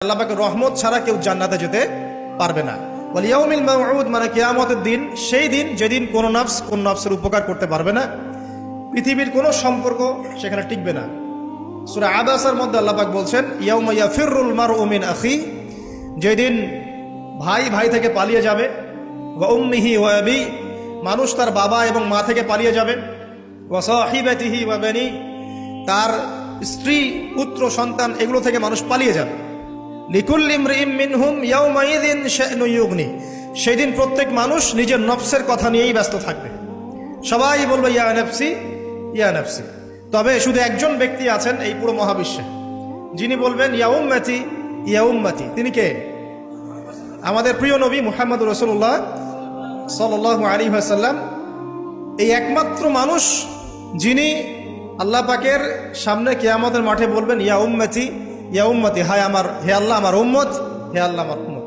আল্লাহ পাকের রহমত ছাড়া কেউ জান্নাতে যেতে পারবে না। ওয়াল ইয়াউমিল মাউউদ মানে কিয়ামতের দিন, সেই দিন যেদিন কোনো নফস কোন নফসের উপকার করতে পারবে না, পৃথিবীর কোনো সম্পর্ক সেখানে টিকবে না। সূরা আবাসার মধ্যে আল্লাহ পাক বলছেন ইয়াউমা ইয়াফিরুল মারউ মিন আখি, যেদিন ভাই ভাই থেকে পালিয়ে যাবে, ওয়া উম্মিহি ওয়া আবি, মানুষ তার বাবা এবং মা থেকে পালিয়ে যাবে, ওয়া সাহিবাতিহি ওয়া বানি, তার স্ত্রী পুত্র সন্তান এগুলো থেকে মানুষ পালিয়ে যাবে। লিকুল্লি ইমরিইম মিনহুম ইয়াউমাইযিন শা'নু ইউগনি, সেদিন প্রত্যেক মানুষ নিজের নফসের কথা নিয়েই ব্যস্ত থাকবে, সবাই বলবে ইয়া নফসি ইয়া নফসি। তবে শুধু একজন ব্যক্তি আছেন এই পুরো মহাবিশ্বে, যিনি বলবেন ইয়া উম্মতি ইয়া উম্মতি। তিনি কে? আমাদের প্রিয় নবী মুহাম্মদুর রাসূলুল্লাহ সাল্লাল্লাহু আলাইহি ওয়াসাল্লাম, এই একমাত্র মানুষ যিনি আল্লাহ পাকের সামনে কিয়ামতের মাঠে বলবেন ইয়া উম্মতি ইয়া উম্মতি, হে আল্লাহ আমার উম্মত, হে আল্লাহ আমার উম্মত।